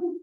No.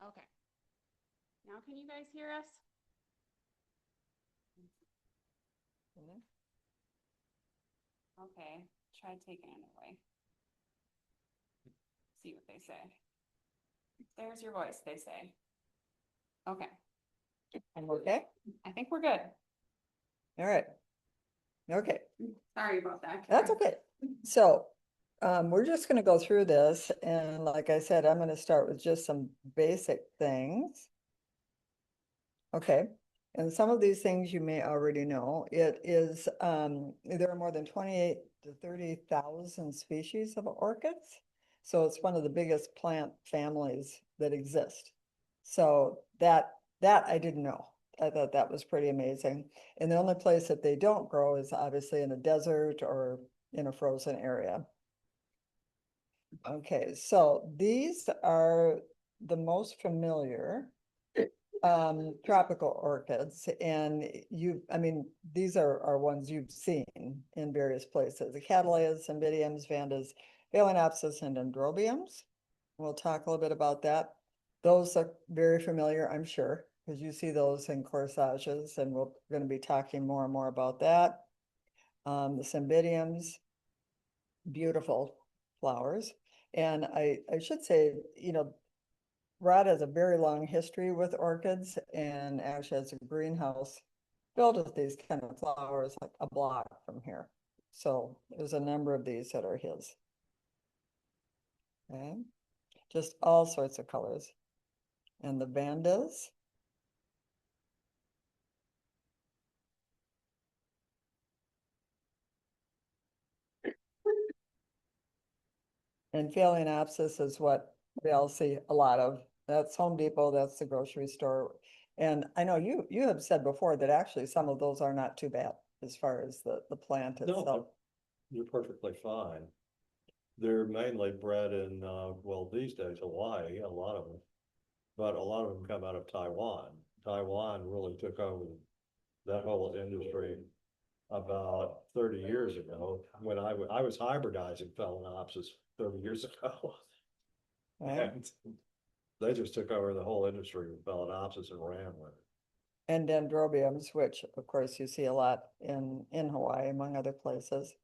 Okay. Now can you guys hear us? Okay, try taking it away. See what they say. There's your voice, they say. Okay, I'm okay. I think we're good. All right. Okay, Sorry about that. that's okay. So we're just going to go through this. And like I said, I'm going to start with just some basic things. Okay. And some of these things you may already know. It is, there are more than 28 to 30,000 species of orchids. So it's one of the biggest plant families that exist. So that I didn't know. I thought that was pretty amazing. And the only place that they don't grow is obviously in a desert or in a frozen area. Okay, so these are the most familiar tropical orchids, and I mean, these are ones you've seen in various places: the cattleyas, cymbidiums, vandas, phalaenopsis, and dendrobiums. We'll talk a little bit about that. Those are very familiar, I'm sure, because you see those in corsages, and we're going to be talking more and more about that. The cymbidiums, beautiful flowers. And I should say, you know, Rod has a very long history with orchids and actually has a greenhouse filled with these kind of flowers like a block from here. So there's a number of these that are his. Okay, just all sorts of colors. And the vandas. And phalaenopsis is what we all see a lot of. That's Home Depot, that's the grocery store. And I know you have said before that actually some of those are not too bad as far as the plant itself. No, you're perfectly fine. They're mainly bred in, well, these days Hawaii, a lot of them, but a lot of them come out of Taiwan. Taiwan really took over that whole industry about 30 years ago when I was hybridizing Phalaenopsis 30 years ago. Right? And they just took over the whole industry with Phalaenopsis and ran with it. And dendrobiums, which of course you see a lot in Hawaii, among other places.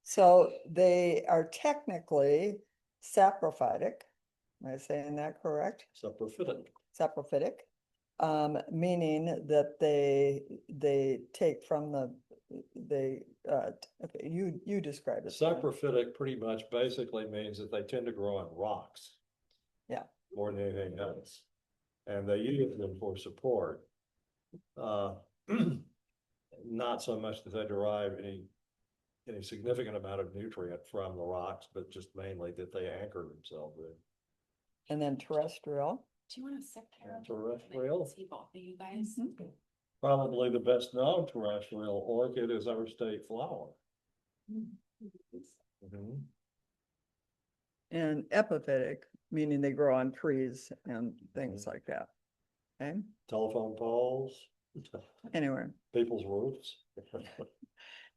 So they are technically saprophytic. Am I saying that correct? Saprophytic. Saprophytic, meaning that they take from okay, you describe it. Saprophytic pretty much basically means that they tend to grow on rocks. Yeah. More than anything else. And they use them for support. Not so much that they derive any significant amount of nutrient from the rocks, but just mainly that they anchor themselves in. And then terrestrial. Do you want to sit there? Terrestrial. See both of you guys. Probably the best known terrestrial orchid is our state flower. Mhm. And epiphytic, meaning they grow on trees and things like that. Okay. Telephone poles. Anyway. People's roofs.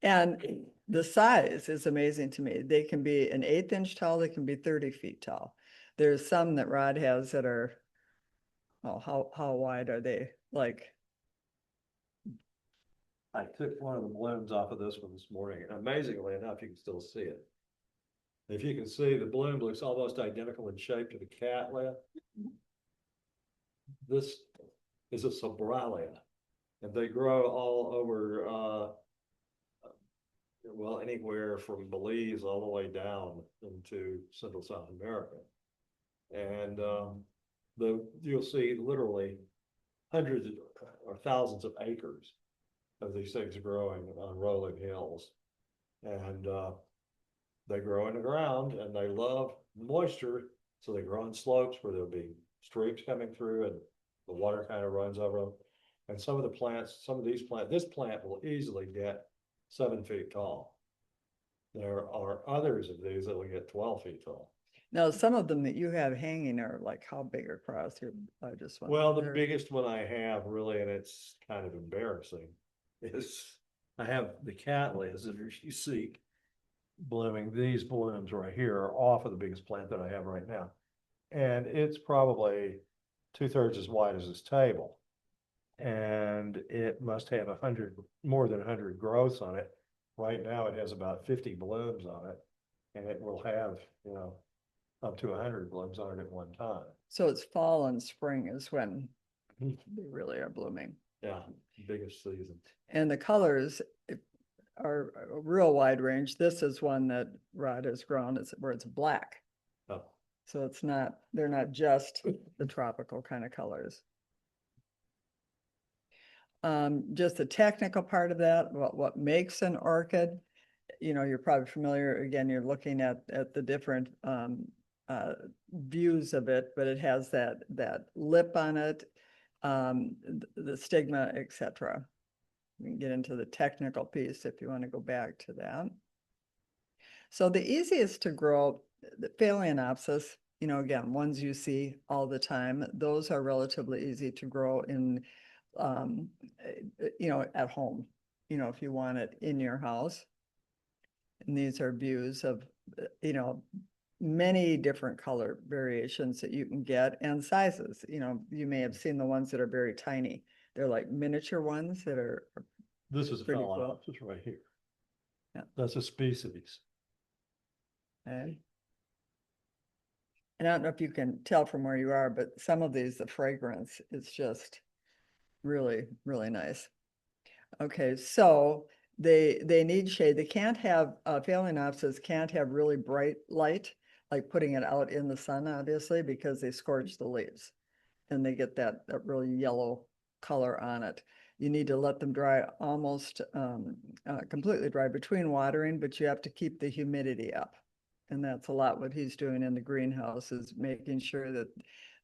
And the size is amazing to me. They can be an 1/8 inch tall, they can be 30 feet tall. There's some that Rod has that are, oh, how wide are they? Like, I took one of the blooms off of this one this morning, and amazingly enough, you can still see it. If you can see, the bloom looks almost identical in shape to the cattleya. This is a sobralia, and they grow all over, well, anywhere from Belize all the way down into Central South America. And you'll see literally hundreds or thousands of acres of these things growing on rolling hills. And they grow in the ground and they love moisture. So they grow on slopes where there'll be streams coming through and the water kind of runs over them. And some of the plants, some of these plants, this plant will easily get 7 feet tall. There are others of these that will get 12 feet tall. Now, some of them that you have hanging are like how big across your, I just want. Well, the biggest one I have really, and it's kind of embarrassing, is I have the cattleyas that you see blooming. These blooms right here are off of the biggest plant that I have right now. And it's probably 2/3 as wide as this table. And it must have more than 100 growths on it. Right now it has about 50 blooms on it, and it will have, up to 100 blooms on it at one time. So it's fall and spring is when they really are blooming. Yeah, biggest season. And the colors are a real wide range. This is one that Rod has grown, where it's black. Oh, So it's not, they're not just the tropical kind of colors. Just the technical part of that, what makes an orchid, you're probably familiar, again, you're looking at the different views of it, but it has that lip on it, the stigma, etc. We can get into the technical piece if you want to go back to that. So the easiest to grow, the Phalaenopsis, again, ones you see all the time, those are relatively easy to grow in, at home, if you want it in your house. And these are views of, many different color variations that you can get and sizes. You may have seen the ones that are very tiny. They're like miniature ones that are. this is a pretty cool. Phalaenopsis right here. Yeah. That's a species. Okay. And I don't know if you can tell from where you are, but some of these, the fragrance is just really, really nice. Okay, so they need shade. They can't have, Phalaenopsis can't have really bright light, like putting it out in the sun, obviously, because they scorch the leaves and they get that really yellow color on it. You need to let them dry almost completely dry between watering, but you have to keep the humidity up. And that's a lot what he's doing in the greenhouse, is making sure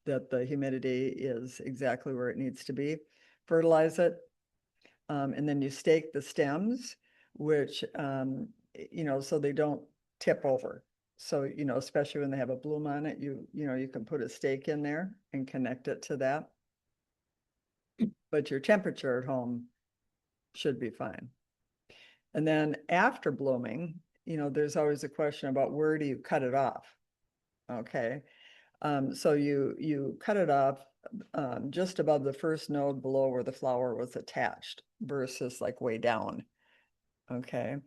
that the humidity is exactly where it needs to be. Fertilize it. And then you stake the stems, which, so they don't tip over. So, especially when they have a bloom on it, you can put a stake in there and connect it to that. But your temperature at home should be fine. And then after blooming, there's always a question about where do you cut it off? Okay. So you cut it off just above the first node below where the flower was attached versus like way down. Okay.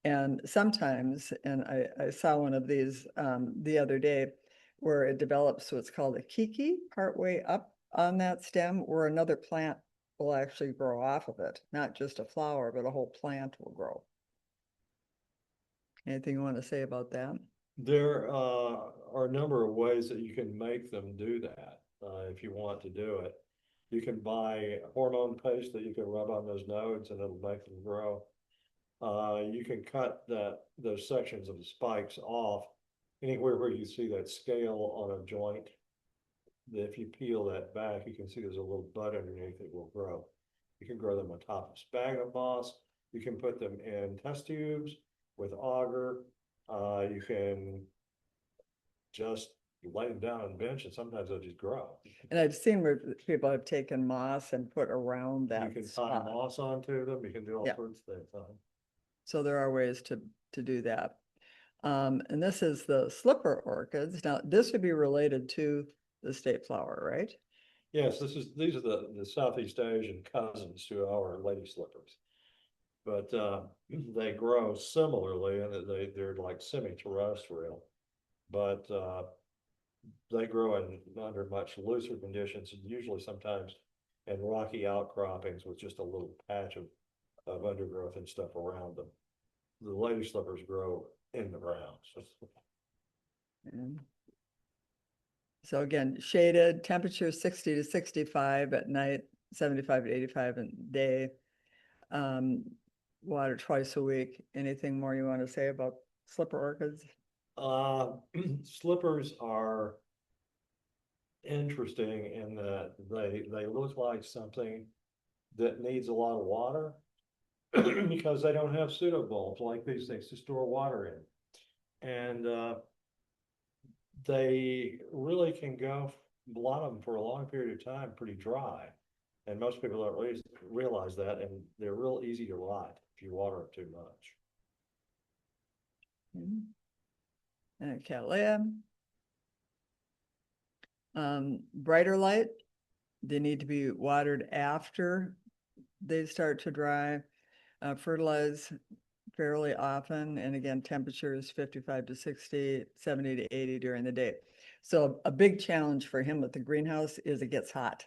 And sometimes, and I saw one of these the other day where it develops what's called a kiki partway up on that stem, where another plant will actually grow off of it. Not just a flower, but a whole plant will grow. Anything you want to say about that? There are a number of ways that you can make them do that if you want to do it. You can buy hormone paste that you can rub on those nodes and it'll make them grow. You can cut those sections of the spikes off anywhere where you see that scale on a joint. If you peel that back, you can see there's a little bud underneath that will grow. You can grow them on top of sphagnum moss. You can put them in test tubes with auger. You can just lay them down on a bench and sometimes they'll just grow. And I've seen where people have taken moss and put around that You can tie spot. moss onto them. You can do all Yeah. sorts of things. So there are ways to do that. And this is the slipper orchids. Now, this would be related to the state flower, right? Yes, these are the Southeast Asian cousins to our lady slippers. but they grow similarly and that they're like semi-terrestrial. But they grow in under much looser conditions, and usually sometimes in rocky outcroppings with just a little patch of undergrowth and stuff around them. The lady slippers grow in the ground. And so again, shaded, temperature 60 to 65 at night, 75 to 85 in day. Water twice a week. Anything more you want to say about slipper orchids? Slippers are interesting in that they look like something that needs a lot of water because they don't have pseudobulbs like these things to store water in. And they really can go, a lot of them for a long period of time, pretty dry. And most people don't realize that, and they're real easy to rot if you water them too much. And Cattleya. Brighter light, they need to be watered after they start to dry. Fertilize fairly often, and again, temperature is 55 to 60, 70 to 80 during the day. So a big challenge for him with the greenhouse is it gets hot,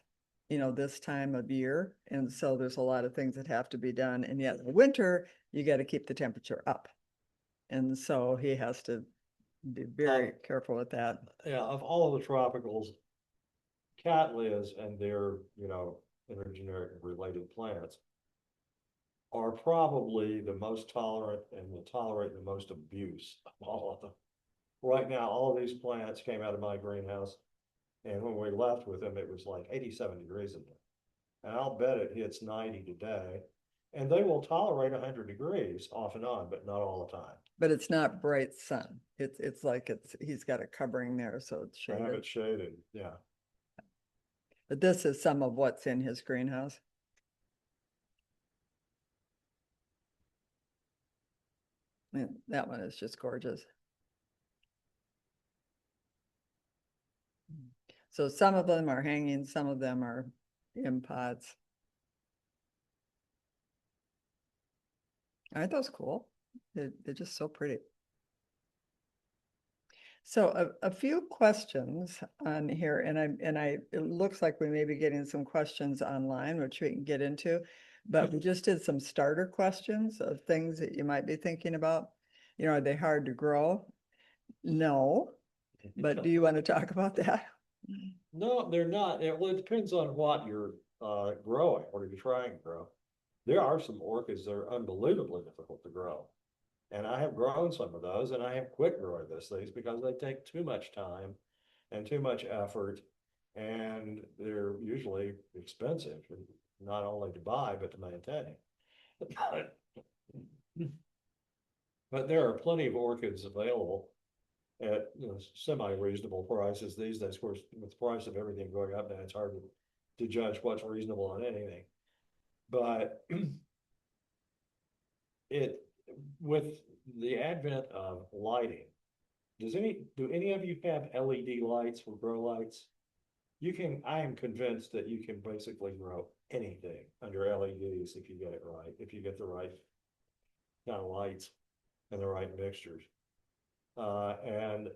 you know, this time of year. And so there's a lot of things that have to be done. And yet in the winter, you got to keep the temperature up. And so he has to be very careful with that. Yeah, of all of the tropicals, cattleyas and their, intergeneric related plants are probably the most tolerant and will tolerate the most abuse of all of them. Right now, all of these plants came out of my greenhouse, and when we left with them, it was like 87 degrees in there. And I'll bet it hits 90 today, and they will tolerate 100 degrees off and on, but not all the time. But it's not bright sun. It's like he's got a covering there, so it's I have shaded. it shaded, yeah. But this is some of what's in his greenhouse. And that one is just gorgeous. So some of them are hanging, some of them are in pots. Aren't those cool? They're just so pretty. So a few questions on here, and it looks like we may be getting some questions online, which we can get into. But we just did some starter questions of things that you might be thinking about. You know, are they hard to grow? No, but do you want to talk about that? No, they're not. Well, it depends on what you're growing, what you're trying to grow. There are some orchids that are unbelievably difficult to grow. And I have grown some of those, and I have quit growing those things because they take too much time and too much effort, and they're usually expensive, not only to buy, but to maintain. But there are plenty of orchids available at semi-reasonable prices these days. Of course, with the price of everything going up now, it's hard to judge what's reasonable on anything. But with the advent of lighting, do any of you have LED lights or grow lights? I am convinced that you can basically grow anything under LEDs if you get it right, if you get the right kind of lights and the right mixtures. And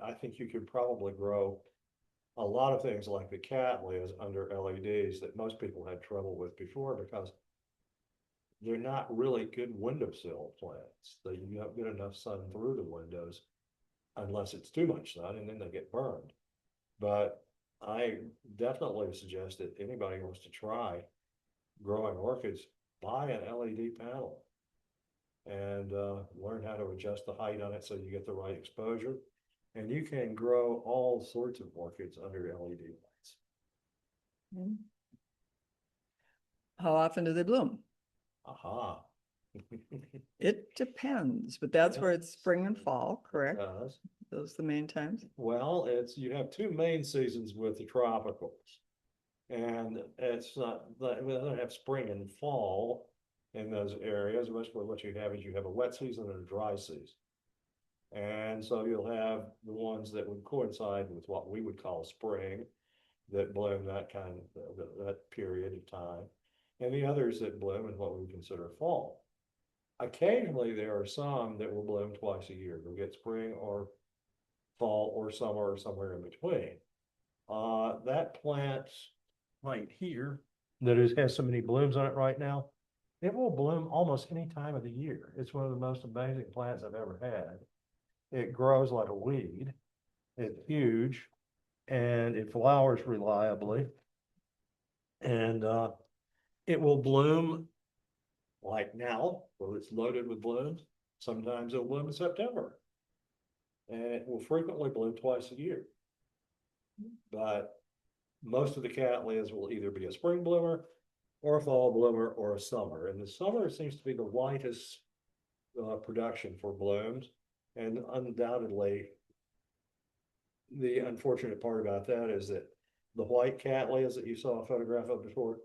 I think you could probably grow a lot of things like the cattleyas under LEDs that most people had trouble with before because they're not really good windowsill plants. You don't get enough sun through the windows unless it's too much sun, and then they get burned. But I definitely suggest that anybody who wants to try growing orchids, buy an LED panel and learn how to adjust the height on it so you get the right exposure. And you can grow all sorts of orchids under LED lights. How often do they bloom? Aha. It depends, but that's where it's spring and fall, correct? It does. Those are the main times. Well, you have two main seasons with the tropicals. And it's not, we don't have spring and fall in those areas. Basically what you have is you have a wet season and a dry season. And so you'll have the ones that would coincide with what we would call spring that bloom that period of time. and the others that bloom in what we consider fall. Occasionally, there are some that will bloom twice a year. They'll get spring or fall or summer or somewhere in between. That plant right here that has so many blooms on it right now, it will bloom almost any time of the year. It's one of the most amazing plants I've ever had. It grows like a weed. It's huge and it flowers reliably. And it will bloom like now, where it's loaded with blooms. Sometimes it'll bloom in September. And it will frequently bloom twice a year. But most of the cattleyas will either be a spring bloomer or a fall bloomer or a summer. And the summer seems to be the lightest production for blooms. And undoubtedly, the unfortunate part about that is that the white cattleyas that you saw a photograph of before,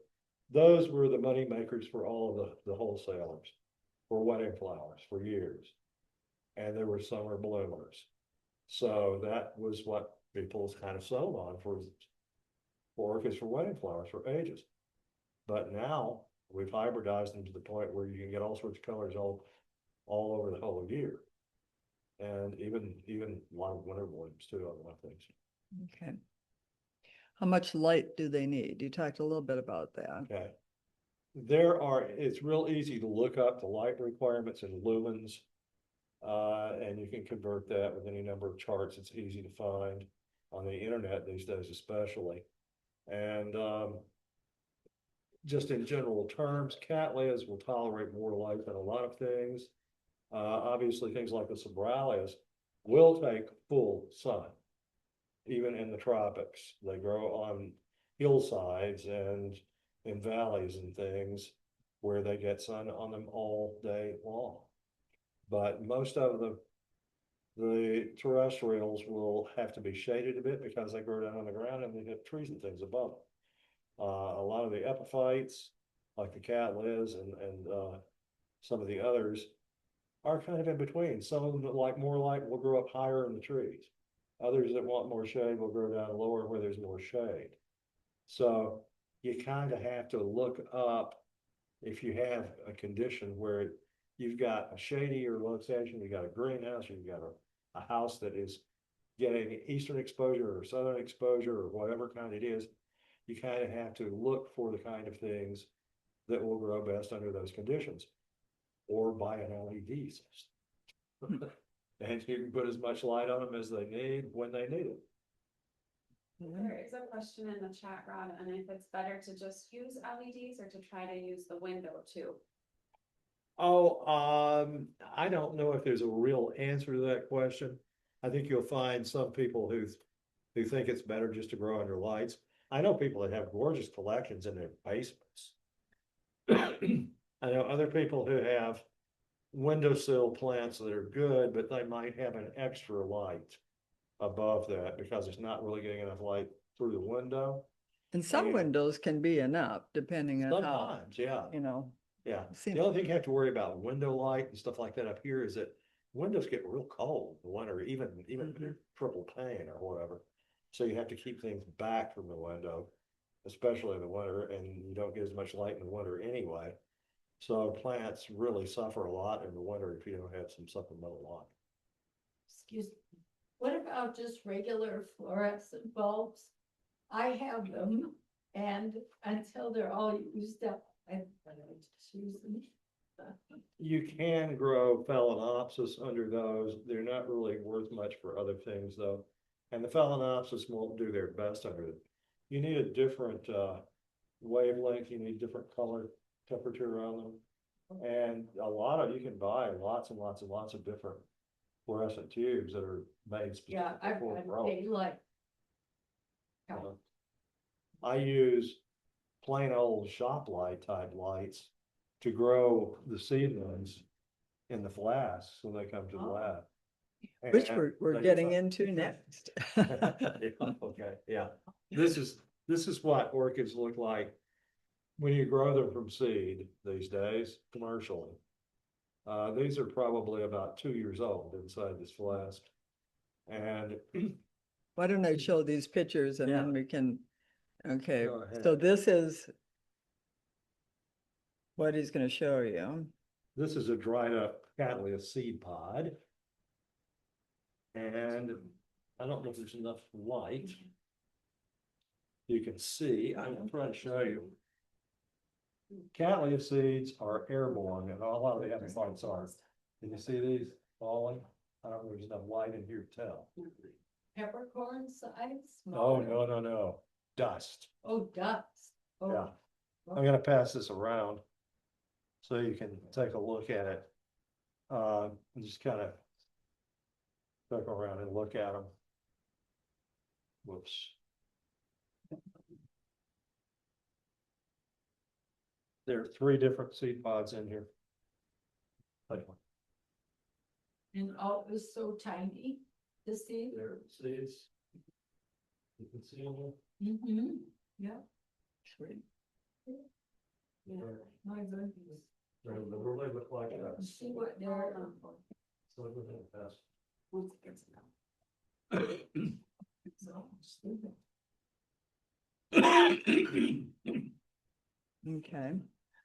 those were the money makers for all of the wholesalers for wedding flowers for years. And there were summer bloomers. So that was what people kind of sold on for orchids for wedding flowers for ages. But now we've hybridized them to the point where you can get all sorts of colors all over the whole year. And even a lot of winter blooms too, on a lot of things. Okay. How much light do they need? You talked a little bit about that. Okay. It's real easy to look up the light requirements in lumens. And you can convert that with any number of charts. It's easy to find on the internet these days, especially. And just in general terms, cattleyas will tolerate more light than a lot of things. Obviously, things like the sobralias will take full sun, even in the tropics. They grow on hillsides and in valleys and things where they get sun on them all day long. But most of the terrestrials will have to be shaded a bit because they grow down on the ground and they have trees and things above them. A lot of the epiphytes, like the cattleyas and some of the others, are kind of in between. Some of them that like more light will grow up higher in the trees. Others that want more shade will grow down lower where there's more shade. So you kind of have to look up if you have a condition where you've got a shadier location, you've got a greenhouse, you've got a house that is getting eastern exposure or southern exposure or whatever kind it is, you kind of have to look for the kind of things that will grow best under those conditions. Or buy an LED system. And you can put as much light on them as they need when they need it. There is a question in the chat, Rod, and if it's better to just use LEDs or to try to use the window too. Oh, I don't know if there's a real answer to that question. I think you'll find some people who think it's better just to grow under lights. I know people that have gorgeous collections in their basements. I know other people who have windowsill plants that are good, but they might have an extra light above that because it's not really getting enough light through the window. And some Yeah. windows can be enough depending on how, Sometimes, yeah. Yeah. seems- The only thing you have to worry about window light and stuff like that up here is that windows get real cold in the winter, even triple pane or whatever. So you have to keep things back from the window, especially in the winter, and you don't get as much light in the winter anyway. So plants really suffer a lot in the winter if you don't have some supplemental light. Excuse me, what about just regular fluorescent bulbs? I have them, and until they're all used up, I just use them. You can grow phalaenopsis under those. They're not really worth much for other things though. And the phalaenopsis won't do their best under it. You need a different wavelength, you need different color temperature on them. And you can buy lots and lots and lots of different fluorescent tubes that are made Yeah, specifically for growth. paid like. I use plain old shop light type lights to grow the seedlings in the flasks when they come to the Oh. lab. which And we're they- getting into next. Okay, yeah. This is what orchids look like when you grow them from seed these days, commercially. These are probably about 2 years old inside this flask. And Why don't I show these pictures and then Yeah. we can, okay, Go ahead. so this is what he's gonna show you. This is a dried up Cattleya seed pod. And I don't know if there's enough light. You can see, I'm gonna try to show you. Cattleya seeds are airborne and a lot of the epiphytes are. Can you see these falling? I don't know if there's enough light in here to tell. Peppercorn size? Oh, smaller? no. Dust. Oh, dust. Oh, Yeah. I'm gonna pass this around. So you can take a look at it. And just kind of. Look around and look at them. Whoops. There are 3 different seed pods in here. Like one. and all is so tiny to see. There, seeds. You can see them. Mm-hmm, yeah. Sweet. Yeah, my goodness. They really look like that. See what they're. So look at that. Once it gets enough. So stupid. Okay,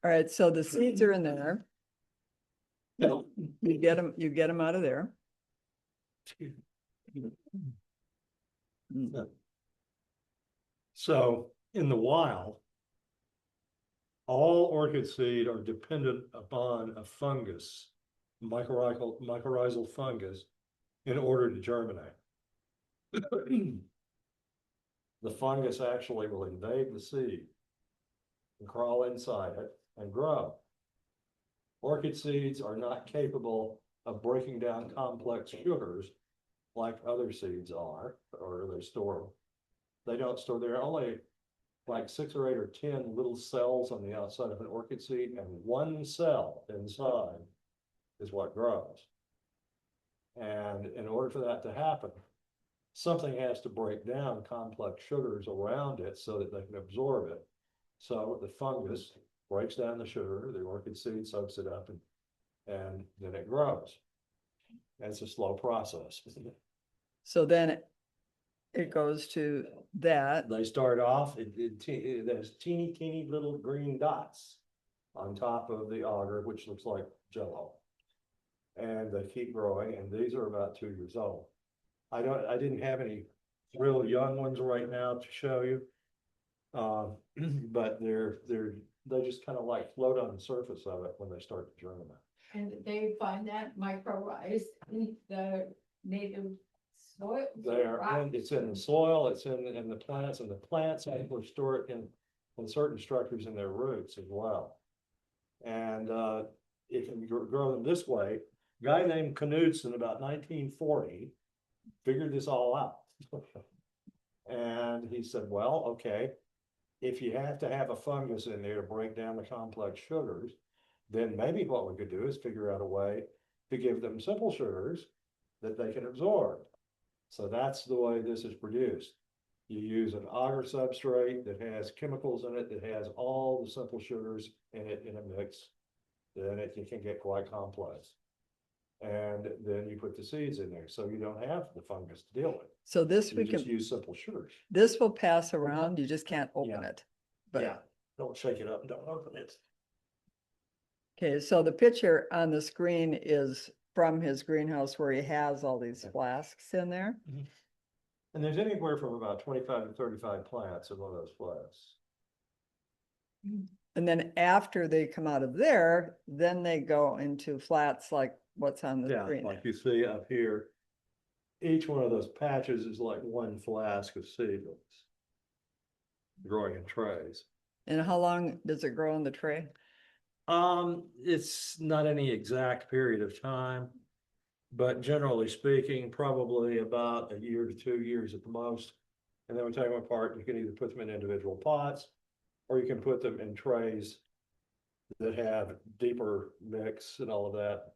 all right, so the seeds are in there. You get them out of there. Mm. So in the wild, all orchid seed are dependent upon a fungus, mycorrhizal fungus, in order to germinate. The fungus actually will invade the seed and crawl inside it and grow. Orchid seeds are not capable of breaking down complex sugars like other seeds are, or they store. They don't store, they're only like 6 or 8 or 10 little cells on the outside of an orchid seed, and one cell inside is what grows. And in order for that to happen, something has to break down complex sugars around it so that they can absorb it. So the fungus breaks down the sugar, the orchid seed soaks it up, and then it grows. And it's a slow process. So then it goes to that. They start off, there's teeny little green dots on top of the auger, which looks like jello. And they keep growing, and these are about 2 years old. I didn't have any real young ones right now to show you. But they just kind of like float on the surface of it when they start to germinate. And they find that microrized in the native soil. It's in the soil, it's in the plants, and the plants actually store it in certain structures in their roots as well. And if you grow them this way, a guy named Knudsen about 1940 figured this all out. And he said, well, okay, if you have to have a fungus in there to break down the complex sugars, then maybe what we could do is figure out a way to give them simple sugars that they can absorb. So that's the way this is produced. You use an agar substrate that has chemicals in it, that has all the simple sugars in it in a mix. Then it can get quite complex. And then you put the seeds in there, so you don't have the fungus to deal with. So this You we just can, use simple sugars. this will pass around, you just can't open Yeah. it. But, Yeah, don't shake it up and don't open it. okay, so the picture on the screen is from his greenhouse where he has all these flasks in there. And there's anywhere from about 25 to 35 plants in one of those flasks. And then after they come out of there, then they go into flats like what's on the Yeah, screen. like you see up here, each one of those patches is like one flask of seedlings growing in trays. And how long does it grow in the tray? It's not any exact period of time, but generally speaking, probably about a year to 2 years at the most. And then we take them apart, you can either put them in individual pots, or you can put them in trays that have deeper mix and all of that.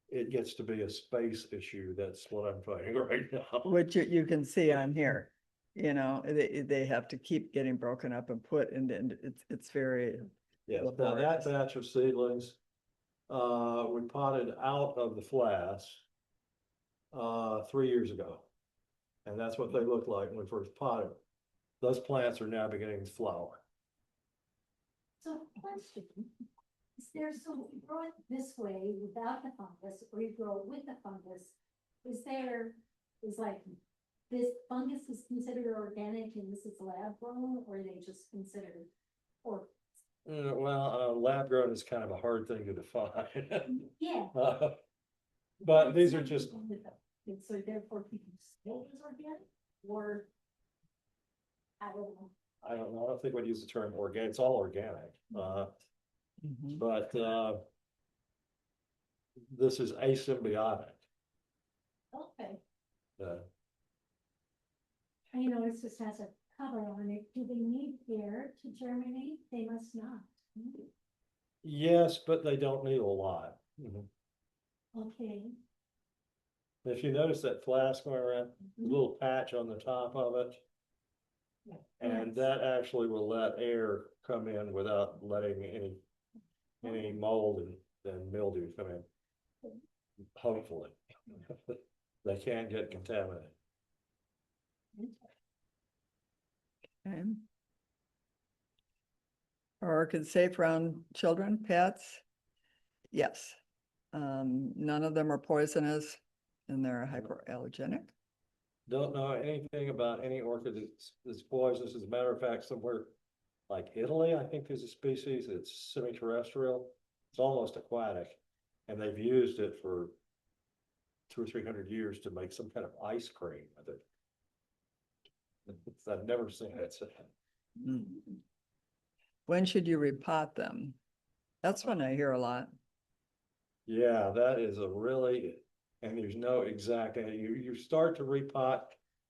It gets to be a space issue. That's what I'm finding right now. Which you can see on here, you know, they have to keep getting broken up and put into, it's very, Yes, now that batch of seedlings, we potted out of the flask 3 years ago. And that's what they looked like when we first potted them. Those plants are now beginning to flower. So question, Is there, so if you grow it this way without the fungus, or you grow it with the fungus, is like, this fungus is considered organic and this is lab grown, or are they just considered? Or, Well, lab grown is kind of a hard thing to define. yeah. But these are just, And so therefore people still is organic, or? I don't know. I don't know, I don't think we'd use the term organic, it's all organic, Mhm. but, this is asymbiotic. Okay, Uh, you know, it just has a cover on it. Do they need air to germinate? They must not. Yes, but they don't need a lot. Mhm. Okay. If you notice that flask going around, the Mhm. little patch on the top of it, and Yes. that actually will let air come in without letting any mold and mildew come in. Hopefully. They can't get contaminated. Okay. Are orchids safe around children, pets? Yes. None of them are poisonous and they're hypoallergenic. Don't know anything about any orchid that's poisonous. As a matter of fact, somewhere like Italy, I think there's a species that's semi-terrestrial. It's almost aquatic. And they've used it for 200 or 300 years to make some kind of ice cream with it. I've never seen it. Mm. When should you repot them? That's one I hear a lot. Yeah, that is a really, and there's no exact, you start to repot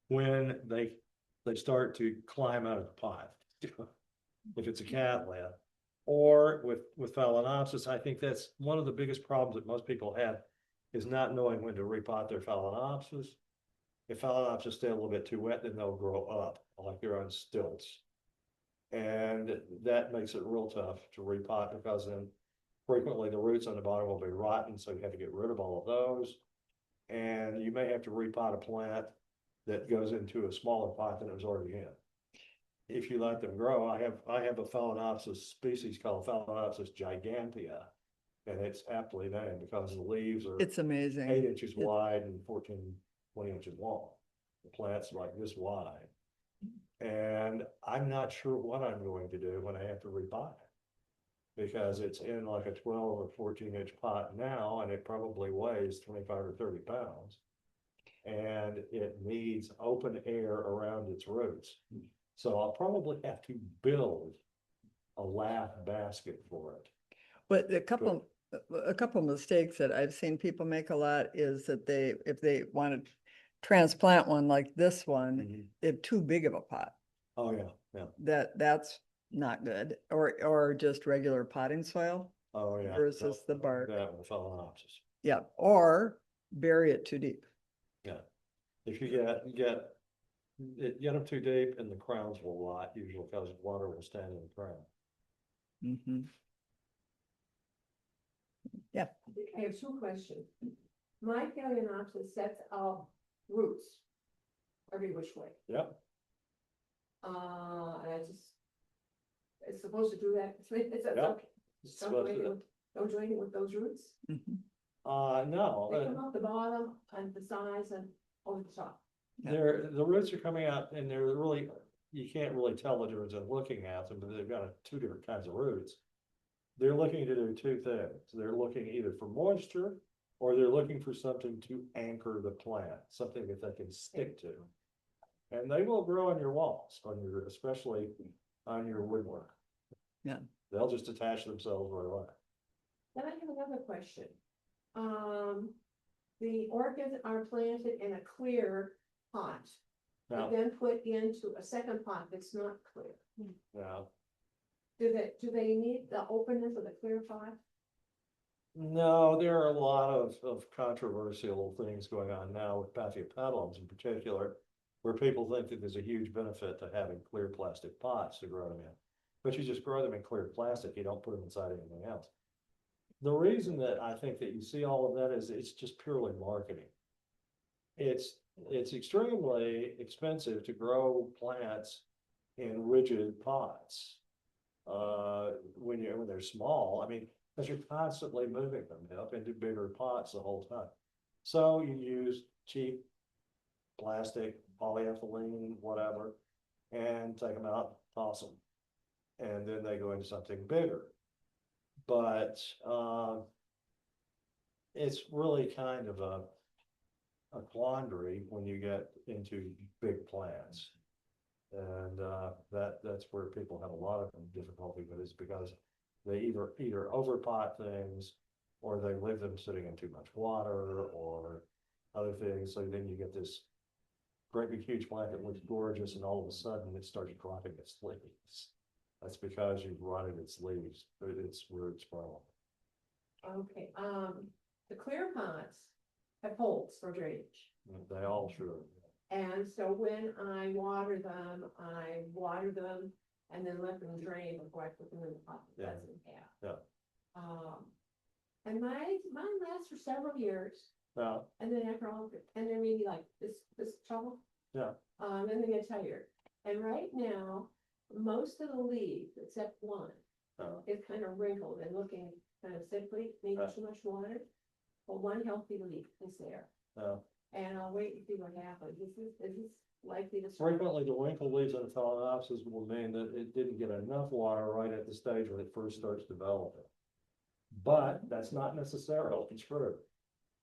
when they start to climb out of the pot. If it's a cattleya, or with Phalaenopsis, I think that's one of the biggest problems that most people have is not knowing when to repot their Phalaenopsis. If Phalaenopsis stay a little bit too wet, then they'll grow up like they're on stilts. And that makes it real tough to repot because then frequently the roots on the bottom will be rotten, so you have to get rid of all of those. And you may have to repot a plant that goes into a smaller pot than it was already in. If you let them grow, I have a Phalaenopsis species called Phalaenopsis gigantea, and it's aptly named because the leaves are It's amazing. 8 inches wide and 14, 20 inches long. The plant's like this wide. And I'm not sure what I'm going to do when I have to repot it. Because it's in like a 12 or 14-inch pot now, and it probably weighs 25 or 30 pounds. And it needs open air around its roots. So I'll probably have to build a lath basket for it. But a couple mistakes that I've seen people make a lot is that if they want to transplant one like this one, they have too big of a pot. Oh, yeah, yeah. That's not good, or just regular potting soil Oh, yeah. versus the bark. That with Phalaenopsis. Yeah, or bury it too deep. Yeah. If you get them too deep and the crowns will rot usually because water will stand in the crown. Mhm. Yeah, I have two questions. My Phalaenopsis sets out roots every which way. Yep. And it's supposed to do that. Yep. It's supposed to- Don't do anything with those roots. mhm. No. They come off the bottom and the sides and over the top. Yeah. The roots are coming out and they're really, you can't really tell the difference in looking at them, but they've got two different kinds of roots. They're looking to do two things. They're looking either for moisture or they're looking for something to anchor the plant, something that they can stick to. And they will grow on your walls, especially on your woodwork. Yeah. They'll just attach themselves right away. Then I have another question. The orchids are planted in a clear pot, Now, and then put into a second pot that's not clear. now, Do they need the openness of the clear pot? no, there are a lot of controversial things going on now with Paphiopedilums in particular, where people think that there's a huge benefit to having clear plastic pots to grow them in. But you just grow them in clear plastic, you don't put them inside anything else. The reason that I think that you see all of that is it's just purely marketing. It's extremely expensive to grow plants in rigid pots. When they're small, I mean, because you're constantly moving them up into bigger pots the whole time. So you use cheap plastic, polyethylene, whatever, and take them out, toss them. And then they go into something bigger. But, it's really kind of a quandary when you get into big plants. And, that's where people have a lot of difficulty with it, is because they either overpot things, or they leave them sitting in too much water, or other things, so then you get this great big huge plant that looks gorgeous, and all of a sudden it starts dropping its leaves. That's because you've rotted its leaves, but it's where it's from. Okay, the clear pots have holes for drainage. They all should. And so when I water them and then let them drain before I put them in the pot that Yeah. doesn't have. Yeah. And mine lasts for several years, Now, and then after all, and then maybe like this trouble. yeah, And they get tired. And right now, most of the leaves, except one, uh, is kind of wrinkled and looking kind of sickly, maybe Yeah. too much water. But one healthy leaf is there, uh, and I'll wait and see what happens. This is likely to. frequently the winkle leaves in a phalaenopsis will mean that it didn't get enough water right at the stage when it first starts developing. But that's not necessarily true.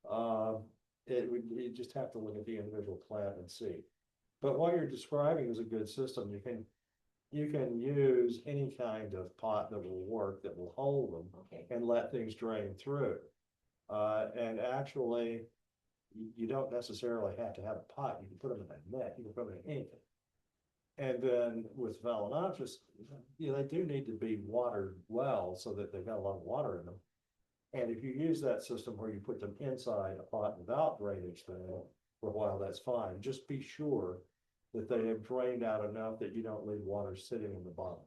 You just have to look at the individual plant and see. But what you're describing is a good system. You can use any kind of pot that will work, that will hold them, Okay, and let things drain through. And actually, you don't necessarily have to have a pot. You can put them in a net, you can put them in anything. And then with Phalaenopsis, they do need to be watered well, so that they've got a lot of water in them. And if you use that system where you put them inside a pot without drainage then, for a while, that's fine. Just be sure that they have drained out enough that you don't leave water sitting in the bottom.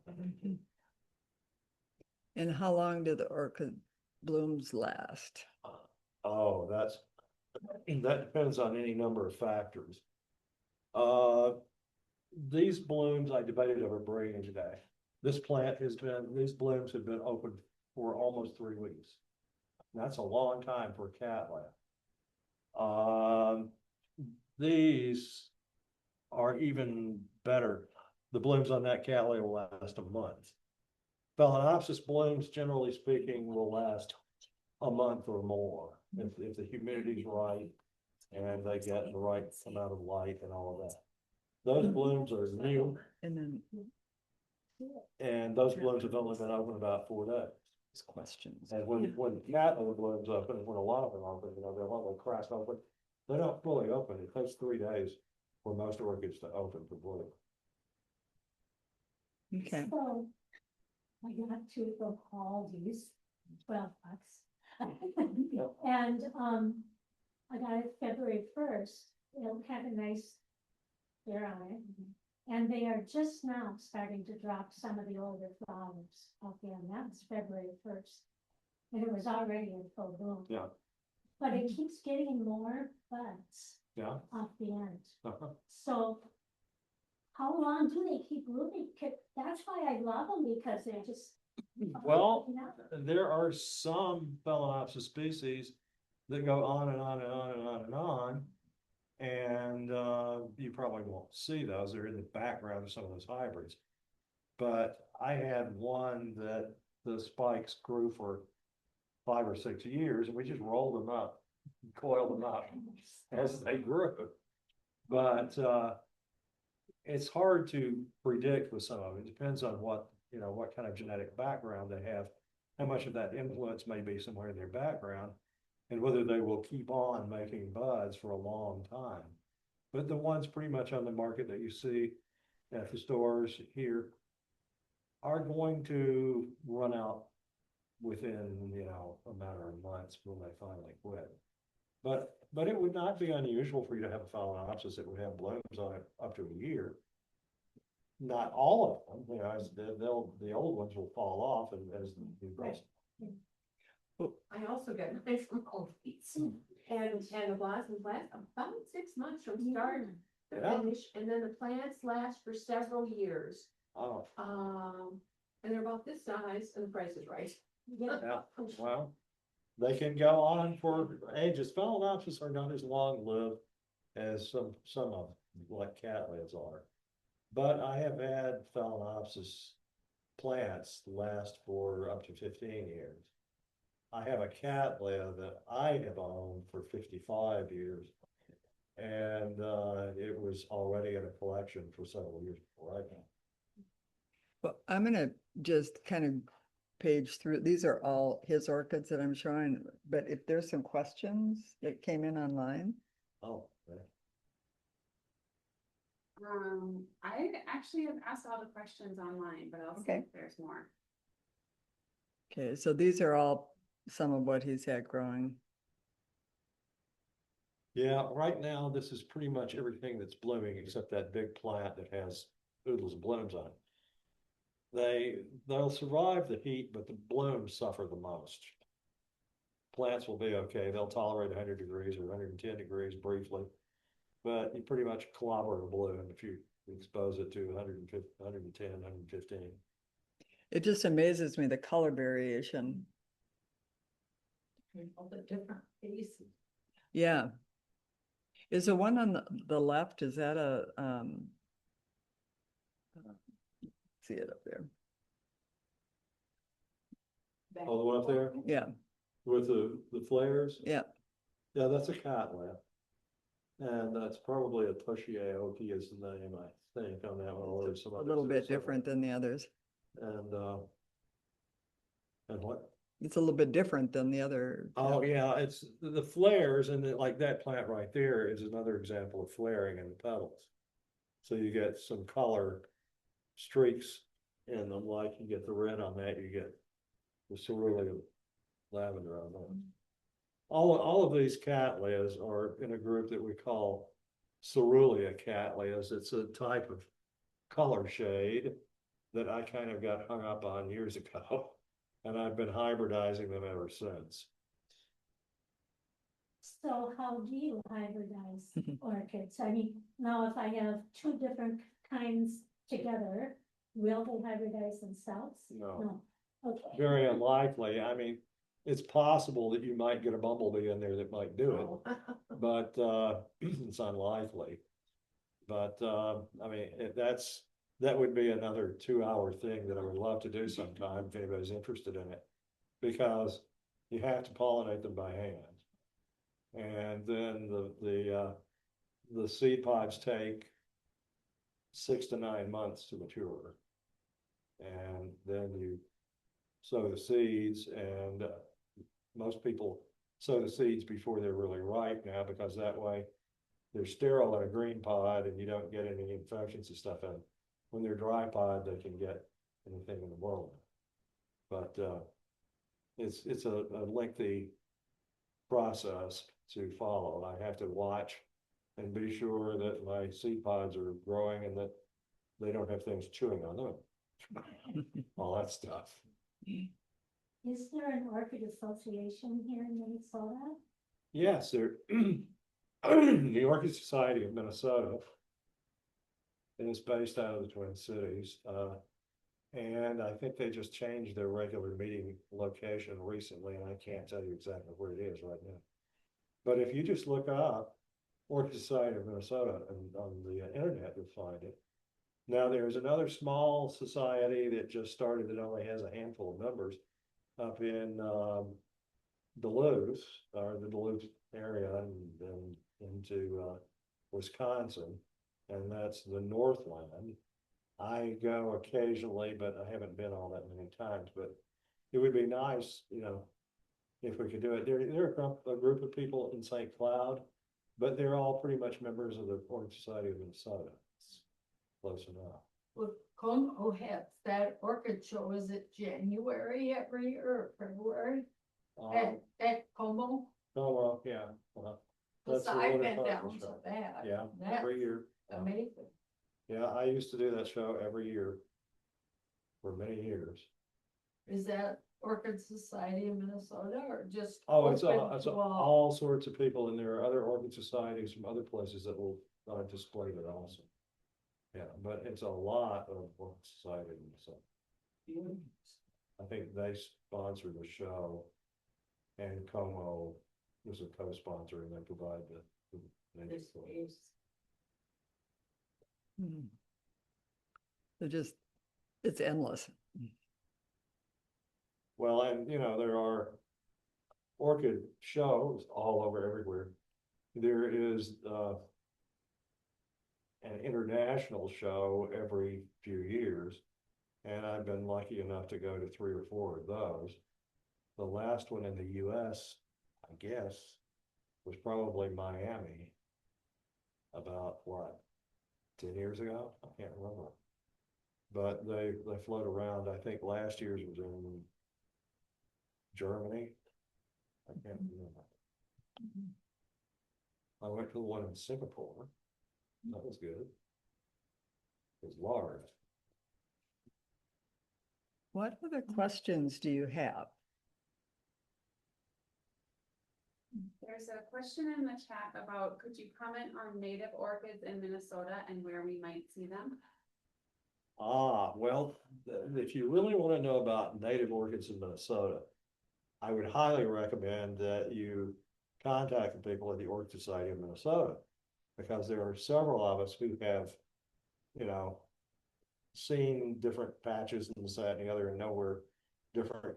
And how long do the orchid blooms last? Oh, that depends on any number of factors. These blooms, I debated over bringing today. These blooms have been open for almost 3 weeks. That's a long time for a cattleya. These are even better. The blooms on that cattleya will last a month. Phalaenopsis blooms, generally speaking, will last a month or more if the humidity's right and they get the right amount of light and all of that. Those blooms are new, And then and those blooms have only been open about 4 days. questions. And when the cattleya blooms open, when a lot of them open, they're all cracked open. They don't fully open. It takes 3 days for most orchids to open to bloom. Okay. So I got two of the Aldi's, $12. And, I got it February 1st. It'll have a nice hair on it. And they are just now starting to drop some of the older flowers off the end. That was February 1st. And it was already in full bloom. Yeah. But it keeps getting more buds Yeah. off the end. Uh-huh. So how long do they keep blooming? That's why I love them, because they're just. Well, you know? there are some Phalaenopsis species that go on and on and on and on and on. And you probably won't see those. They're in the background of some of those hybrids. But I had one that the spikes grew for 5 or 6 years, and we just rolled them up, coiled them up as they grew. But it's hard to predict with some of it. It depends on what kind of genetic background they have, how much of that influence may be somewhere in their background, and whether they will keep on making buds for a long time. But the ones pretty much on the market that you see at the stores here are going to run out within, a matter of months when they finally quit. But it would not be unusual for you to have a Phalaenopsis that would have blooms on it up to a year. Not all of them, as the old ones will fall off as the new grows. I also get mine from Aldi's. And the blossoms last about 6 months from start to Yeah. finish, and then the plants last for several years. Oh, and they're about this size and the price is right. Yeah. Yeah, well, they can go on for ages. Phalaenopsis are not as long-lived as some of, like cattleyas are. But I have had Phalaenopsis plants last for up to 15 years. I have a cattleya that I have owned for 55 years. And it was already in a collection for several years before I came. Well, I'm gonna just kind of page through, these are all his orchids that I'm showing, but if there's some questions that came in online. Oh, okay. I actually have asked all the questions online, but I'll see Okay. if there's more. Okay, so these are all some of what he's had growing. Yeah, right now, this is pretty much everything that's blooming except that big plant that has oodles of blooms on it. They'll survive the heat, but the blooms suffer the most. Plants will be okay. They'll tolerate 100 degrees or 110 degrees briefly, but you pretty much clobber a bloom if you expose it to 150, 110, 115. It just amazes me, the color variation. All the different faces. Yeah. Is the one on the left, is that see it up there? Oh, the one up there Yeah, with the flares? yeah. Yeah, that's a cattleya. And that's probably a Toshioki is the name, I think, on that one, or some A other. little bit different than the others. And what? It's a little bit different than the other. Oh, yeah, it's the flares, and like that plant right there is another example of flaring in the petals. So you get some color streaks in them, like you get the red on that, you get the cerulean lavender on that. All of these cattleyas are in a group that we call cerulean cattleyas. It's a type of color shade that I kind of got hung up on years ago. And I've been hybridizing them ever since. So how do you hybridize orchids? I mean, now if I have two different kinds together, will they hybridize themselves? No, Okay. very unlikely. I mean, it's possible that you might get a bumblebee in there that might do it, but it's unlikely. But I mean, that would be another 2-hour thing that I would love to do sometime if anybody's interested in it, because you have to pollinate them by hand. And then the seed pods take 6 to 9 months to mature. And then you sow the seeds, and most people sow the seeds before they're really ripe now, because that way they're sterile in a green pod and you don't get any infections and stuff in. When they're dry pod, they can get anything in the world. But it's a lengthy process to follow. I have to watch and be sure that my seed pods are growing and that they don't have things chewing on them. All that stuff. Is there an orchid association here in Minnesota? Yes, there. The Orchid Society of Minnesota is based out of the Twin Cities. And I think they just changed their regular meeting location recently, and I can't tell you exactly where it is right now. But if you just look up Orchid Society of Minnesota and on the internet, you'll find it. Now, there's another small society that just started that only has a handful of members up in Duluth, or the Duluth area, and into Wisconsin, and that's the Northland. I go occasionally, but I haven't been all that many times, but it would be nice, if we could do it. They're a group of people in St. Cloud, but they're all pretty much members of the Orchid Society of Minnesota. It's close enough. Well, Como has that orchid show, is it January every year or February? At Como? Oh, well, yeah. Cause That's the I've Winter been down Conference to show. that. Yeah, That's every year. amazing. Yeah, I used to do that show every year for many years. Is that Orchid Society of Minnesota or just? Oh, it's open to all sorts of people, and there are other orchid societies from other places that will display it also. Yeah, but it's a lot of orchid society in Minnesota. I think they sponsor the show. And Como is a co-sponsor and they provide the native This flora. is, Hmm. They're just, it's endless. Well, and you know, there are orchid shows all over everywhere. There is an international show every few years. And I've been lucky enough to go to 3 or 4 of those. The last one in the US, I guess, was probably Miami. About what, 10 years ago? I can't remember. But they float around. I think last year's was in Germany. I can't remember. I went to the one in Singapore. That was good. It was large. What other questions do you have? There's a question in the chat about, could you comment on native orchids in Minnesota and where we might see them? Ah, well, if you really want to know about native orchids in Minnesota, I would highly recommend that you contact the people at the Orchid Society of Minnesota, because there are several of us who have, you know, seen different patches and this, that, and the other, and know where different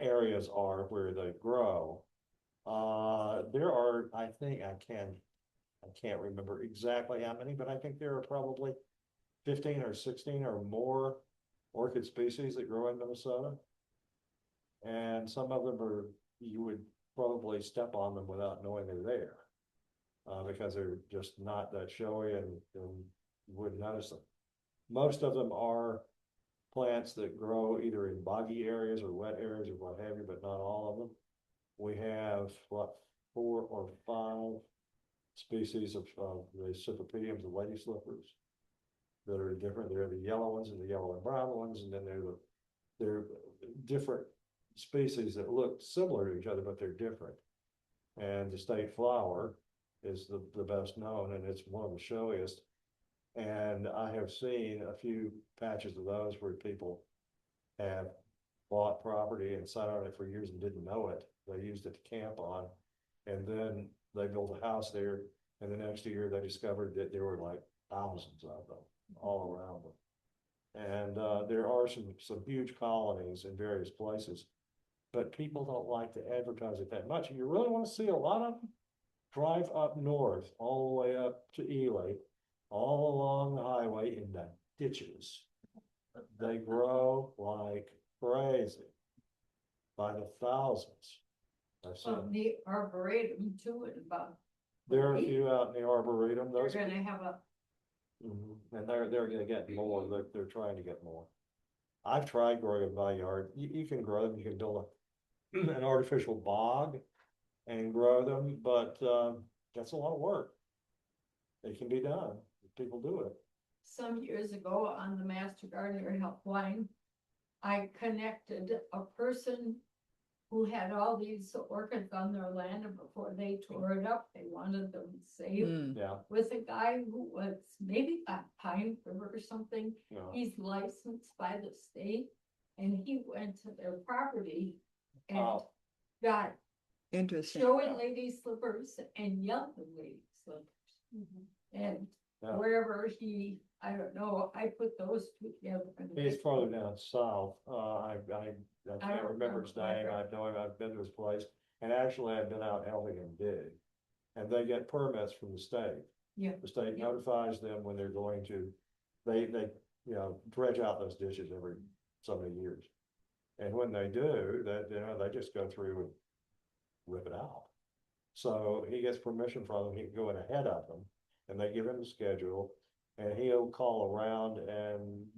areas are where they grow. There are, I think, I can't remember exactly how many, but I think there are probably 15 or 16 or more orchid species that grow in Minnesota. And some of them are, you would probably step on them without knowing they're there. Because they're just not that showy and you wouldn't notice them. Most of them are plants that grow either in boggy areas or wet areas or what have you, but not all of them. We have, what, 4 or 5 species of the Cypripediums, the lady slippers, that are different. They're the yellow ones and the yellow and brown ones, and then they're different species that look similar to each other, but they're different. And the state flower is the best known, and it's one of the showiest. And I have seen a few patches of those where people have bought property and sat on it for years and didn't know it. They used it to camp on, and then they built a house there, and the next year they discovered that there were like thousands of them all around them. And there are some huge colonies in various places, but people don't like to advertise it that much. If you really want to see a lot of them, drive up north, all the way up to Ely, all along the highway in the ditches. They grow like crazy by the thousands. I've seen well, the arboretum too, and about, there are a few out in the arboretum. they're Those, gonna have a, and they're gonna get more. They're trying to get more. I've tried growing in my yard. You can grow them. You can build an artificial bog and grow them, but that's a lot of work. It can be done. People do it. some years ago on the Master Gardener Helpline, I connected a person who had all these orchids on their land, and before they tore it up, they wanted them saved, Hmm. Yeah, with a guy who was maybe at Pine River or something. you know. He's licensed by the state, and he went to their property and Oh. got Interesting. showy lady slippers and young lady slippers. And Yeah. wherever he, I don't know, I put those two together. and He's farther down south. I can't don't remember his remember. name. I know him. I've been to his place. And actually, I've been out helping him dig. And they get permits from the state. Yeah. The state Yeah. notifies them when they're going to, they, you know, dredge out those ditches every so many years. And when they do, that, you know, they just go through and rip it out. So he gets permission from them. He can go in ahead of them, and they give him a schedule, and he'll call around, and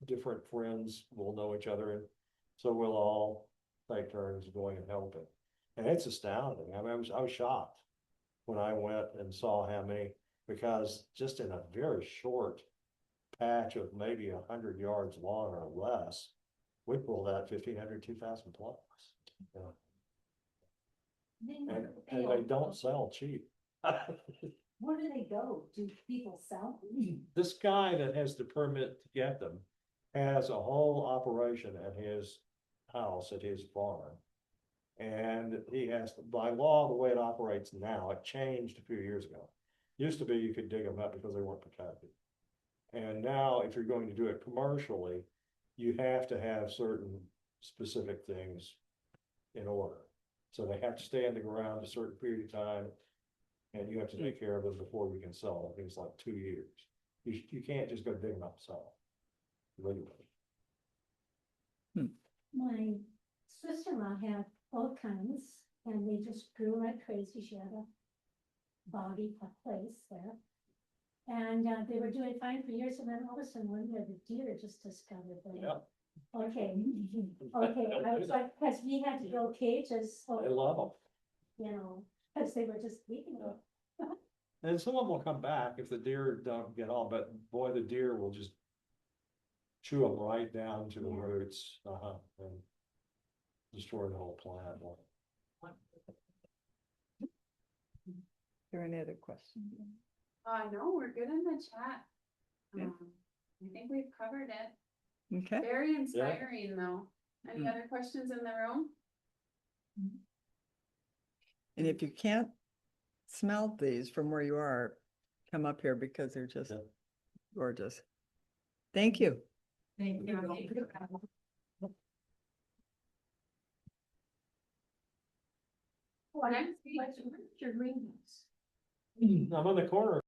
different friends will know each other, and so we'll all take turns going and helping. And it's astounding. I mean, I was shocked when I went and saw how many, because just in a very short patch of maybe 100 yards long or less, we pulled out 1,500, 2,000 plus. You know, and they don't sell cheap. Where do they go? Do people sell them? This guy that has the permit to get them has a whole operation at his house, at his farm. And he has, by law, the way it operates now, it changed a few years ago. Used to be you could dig them up because they weren't protected. And now, if you're going to do it commercially, you have to have certain specific things in order. So they have to stay in the ground a certain period of time, and you have to take care of them before you can sell them. Things like 2 years. You can't just go dig them up and sell them. Legally. My sister-in-law had all kinds, and they just grew like crazy. She had a body, a place there. And they were doing fine for years, and then all of a sudden, one day, the deer just discovered them. Yeah. Okay, okay, I was like, because we had to build cages, They so, love them. you know, because they were just leaving them. And some of them will come back if the deer don't get on, but boy, the deer will just chew them right down to the Yeah. roots, and destroy the whole plant. Is there any other questions? No, we're good in the chat. Yeah. I think we've covered it. Okay, Very inspiring, though. Any Mm. other questions in the room? and if you can't smell these from where you are, come up here because they're just Yeah. gorgeous. Thank you. Thank you. What's Next, what's your greenhouse? I'm on the corner